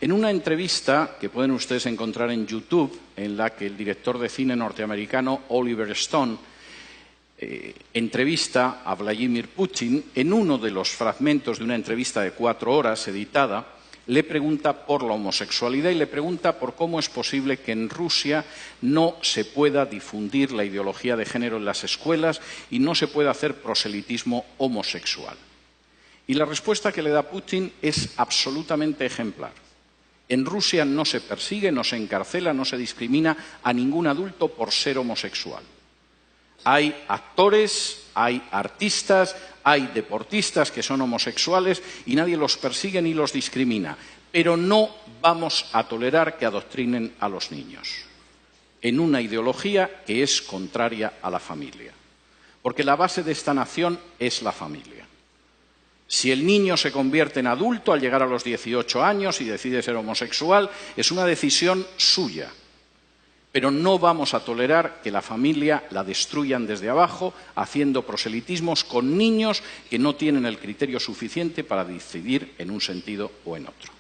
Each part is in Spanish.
En una entrevista que pueden ustedes encontrar en YouTube, en la que el director de cine norteamericano Oliver Stone entrevista a Vladimir Putin, en uno de los fragmentos de una entrevista de 4 horas editada, le pregunta por la homosexualidad y le pregunta por cómo es posible que en Rusia no se pueda difundir la ideología de género en las escuelas y no se pueda hacer proselitismo homosexual. Y la respuesta que le da Putin es absolutamente ejemplar. En Rusia no se persigue, no se encarcela, no se discrimina a ningún adulto por ser homosexual. Hay actores, hay artistas, hay deportistas que son homosexuales y nadie los persigue ni los discrimina. Pero no vamos a tolerar que adoctrinen a los niños en una ideología que es contraria a la familia. Porque la base de esta nación es la familia. Si el niño se convierte en adulto al llegar a los 18 años y decide ser homosexual, es una decisión suya. Pero no vamos a tolerar que la familia la destruyan desde abajo, haciendo proselitismos con niños que no tienen el criterio suficiente para decidir en un sentido o en otro.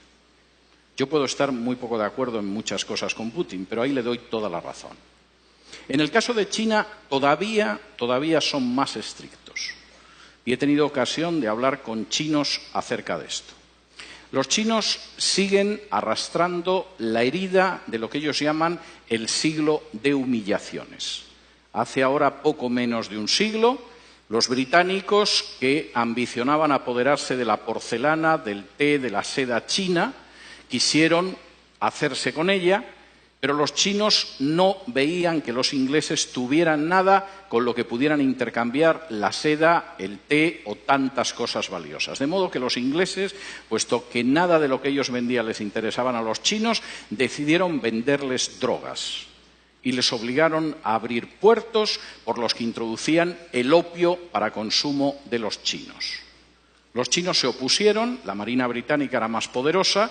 Yo puedo estar muy poco de acuerdo en muchas cosas con Putin, pero ahí le doy toda la razón. En el caso de China, todavía son más estrictos. Y he tenido ocasión de hablar con chinos acerca de esto. Los chinos siguen arrastrando la herida de lo que ellos llaman el siglo de humillaciones. Hace ahora poco menos de un siglo, los británicos, que ambicionaban apoderarse de la porcelana, del té, de la seda china, quisieron hacerse con ella, pero los chinos no veían que los ingleses tuvieran nada con lo que pudieran intercambiar la seda, el té o tantas cosas valiosas. De modo que los ingleses, puesto que nada de lo que ellos vendían les interesaban a los chinos, decidieron venderles drogas y les obligaron a abrir puertos por los que introducían el opio para consumo de los chinos. Los chinos se opusieron, la Marina británica era más poderosa,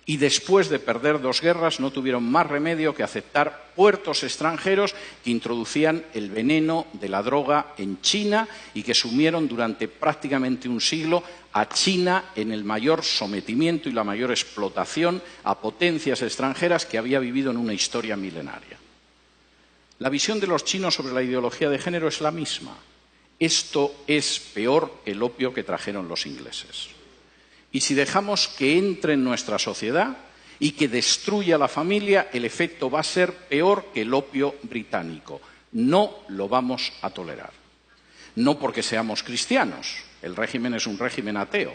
y después de perder 2 guerras no tuvieron más remedio que aceptar puertos extranjeros que introducían el veneno de la droga en China y que sumieron durante prácticamente un siglo a China en el mayor sometimiento y la mayor explotación a potencias extranjeras que había vivido en una historia milenaria. La visión de los chinos sobre la ideología de género es la misma. Esto es peor que el opio que trajeron los ingleses. Y si dejamos que entre en nuestra sociedad y que destruya la familia, el efecto va a ser peor que el opio británico. No lo vamos a tolerar. No porque seamos cristianos, el régimen es un régimen ateo,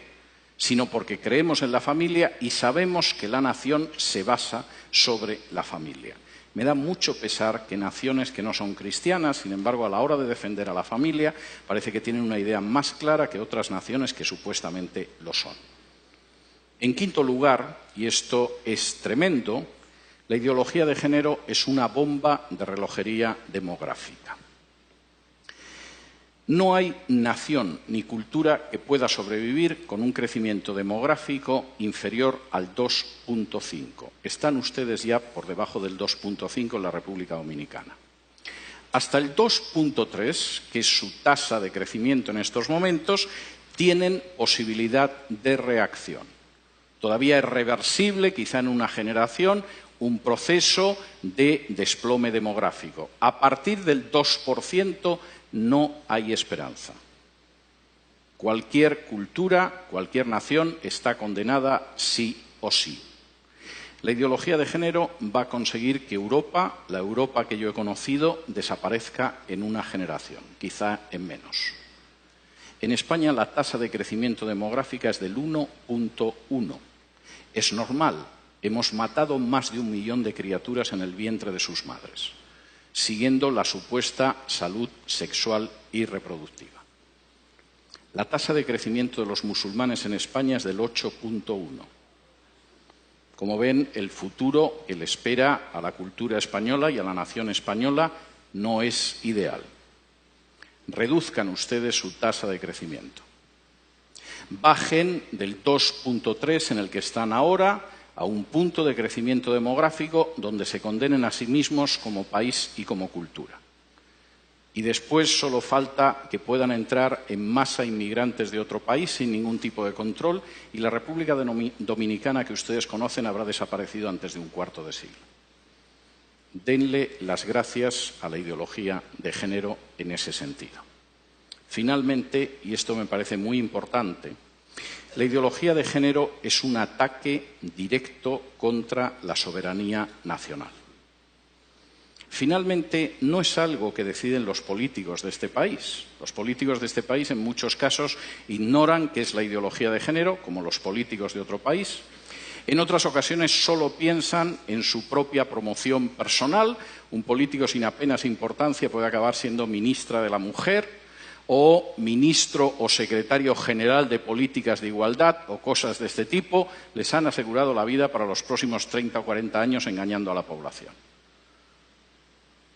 sino porque creemos en la familia y sabemos que la nación se basa sobre la familia. Me da mucho pesar que naciones que no son cristianas, sin embargo, a la hora de defender a la familia, parece que tienen una idea más clara que otras naciones que supuestamente lo son. En quinto lugar, y esto es tremendo, la ideología de género es una bomba de relojería demográfica. No hay nación ni cultura que pueda sobrevivir con un crecimiento demográfico inferior al 2,5. Están ustedes ya por debajo del 2,5 en la República Dominicana. Hasta el 2,3, que es su tasa de crecimiento en estos momentos, tienen posibilidad de reacción. Todavía es reversible, quizá en una generación, un proceso de desplome demográfico. A partir del 2% no hay esperanza. Cualquier cultura, cualquier nación está condenada sí o sí. La ideología de género va a conseguir que Europa, la Europa que yo he conocido, desaparezca en una generación, quizá en menos. En España la tasa de crecimiento demográfica es del 1,1. Es normal, hemos matado más de 1 millón de criaturas en el vientre de sus madres, siguiendo la supuesta salud sexual y reproductiva. La tasa de crecimiento de los musulmanes en España es del 8,1. Como ven, el futuro que le espera a la cultura española y a la nación española no es ideal. Reduzcan ustedes su tasa de crecimiento. Bajen del 2,3 en el que están ahora a un punto de crecimiento demográfico donde se condenen a sí mismos como país y como cultura. Y después solo falta que puedan entrar en masa inmigrantes de otro país sin ningún tipo de control y la República Dominicana que ustedes conocen habrá desaparecido antes de un cuarto de siglo. Denle las gracias a la ideología de género en ese sentido. Finalmente, y esto me parece muy importante, la ideología de género es un ataque directo contra la soberanía nacional. Finalmente, no es algo que deciden los políticos de este país. Los políticos de este país, en muchos casos, ignoran qué es la ideología de género, como los políticos de otro país. En otras ocasiones solo piensan en su propia promoción personal. Un político sin apenas importancia puede acabar siendo ministra de la Mujer o ministro o secretario general de Políticas de Igualdad o cosas de este tipo. Les han asegurado la vida para los próximos 30 o 40 años engañando a la población.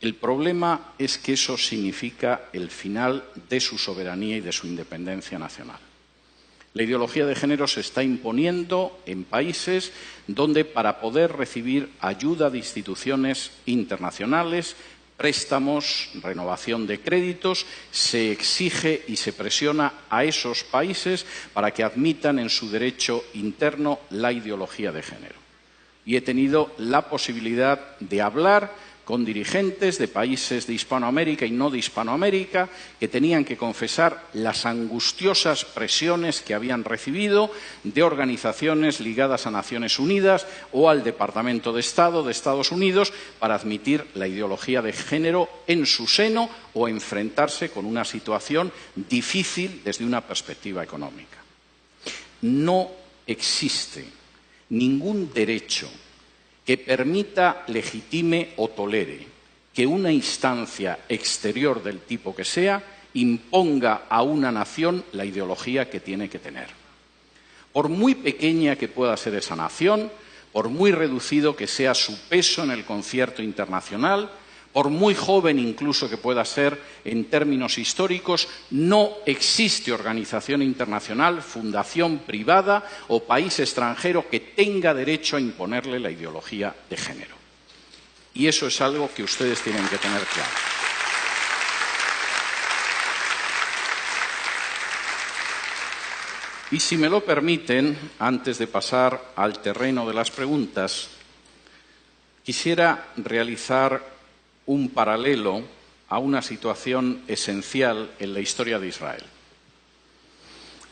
El problema es que eso significa el final de su soberanía y de su independencia nacional. La ideología de género se está imponiendo en países donde para poder recibir ayuda de instituciones internacionales, préstamos, renovación de créditos, se exige y se presiona a esos países para que admitan en su derecho interno la ideología de género. Y he tenido la posibilidad de hablar con dirigentes de países de Hispanoamérica y no de Hispanoamérica que tenían que confesar las angustiosas presiones que habían recibido de organizaciones ligadas a Naciones Unidas o al Departamento de Estado de Estados Unidos para admitir la ideología de género en su seno o enfrentarse con una situación difícil desde una perspectiva económica. No existe ningún derecho que permita, legitime o tolere que una instancia exterior del tipo que sea imponga a una nación la ideología que tiene que tener. Por muy pequeña que pueda ser esa nación, por muy reducido que sea su peso en el concierto internacional, por muy joven incluso que pueda ser en términos históricos, no existe organización internacional, fundación privada o país extranjero que tenga derecho a imponerle la ideología de género. Y eso es algo que ustedes tienen que tener claro. Y si me lo permiten, antes de pasar al terreno de las preguntas, quisiera realizar un paralelo a una situación esencial en la historia de Israel.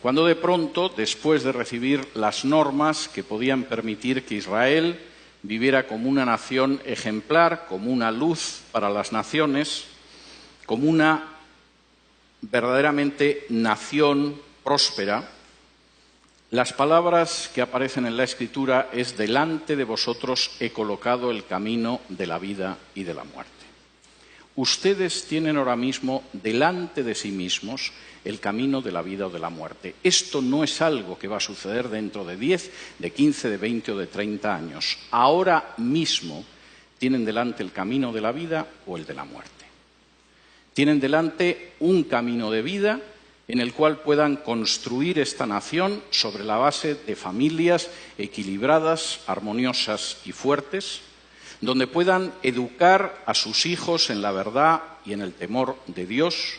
Cuando de pronto, después de recibir las normas que podían permitir que Israel viviera como una nación ejemplar, como una luz para las naciones, como una verdaderamente nación próspera, las palabras que aparecen en la Escritura es: delante de vosotros he colocado el camino de la vida y de la muerte. Ustedes tienen ahora mismo delante de sí mismos el camino de la vida o de la muerte. Esto no es algo que va a suceder dentro de 10, de 15, de 20 o de 30 años. Ahora mismo tienen delante el camino de la vida o el de la muerte. Tienen delante un camino de vida en el cual puedan construir esta nación sobre la base de familias equilibradas, armoniosas y fuertes, donde puedan educar a sus hijos en la verdad y en el temor de Dios,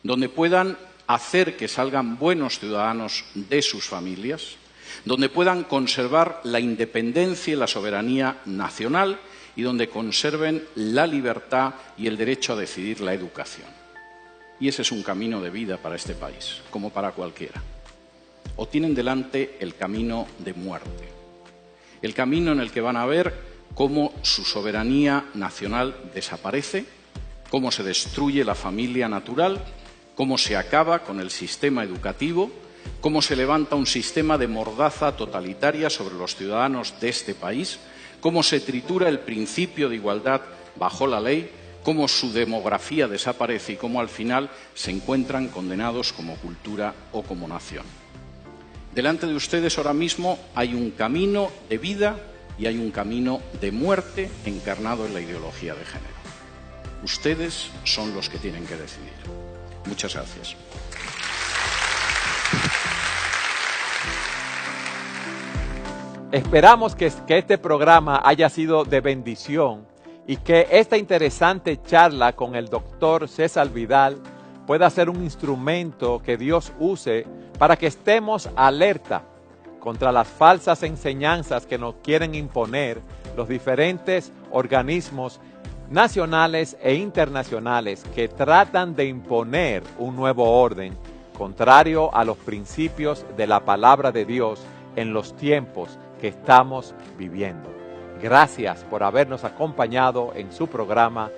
donde puedan hacer que salgan buenos ciudadanos de sus familias, donde puedan conservar la independencia y la soberanía nacional y donde conserven la libertad y el derecho a decidir la educación. Y ese es un camino de vida para este país, como para cualquiera. O tienen delante el camino de muerte, el camino en el que van a ver cómo su soberanía nacional desaparece, cómo se destruye la familia natural, cómo se acaba con el sistema educativo, cómo se levanta un sistema de mordaza totalitaria sobre los ciudadanos de este país, cómo se tritura el principio de igualdad bajo la ley, cómo su demografía desaparece y cómo al final se encuentran condenados como cultura o como nación. Delante de ustedes ahora mismo hay un camino de vida y hay un camino de muerte encarnado en la ideología de género. Ustedes son los que tienen que decidir. Muchas gracias. Esperamos que este programa haya sido de bendición y que esta interesante charla con el doctor César Vidal pueda ser un instrumento que Dios use para que estemos alerta contra las falsas enseñanzas que nos quieren imponer los diferentes organismos nacionales e internacionales que tratan de imponer un nuevo orden contrario a los principios de la palabra de Dios en los tiempos que estamos viviendo. Gracias por habernos acompañado en su programa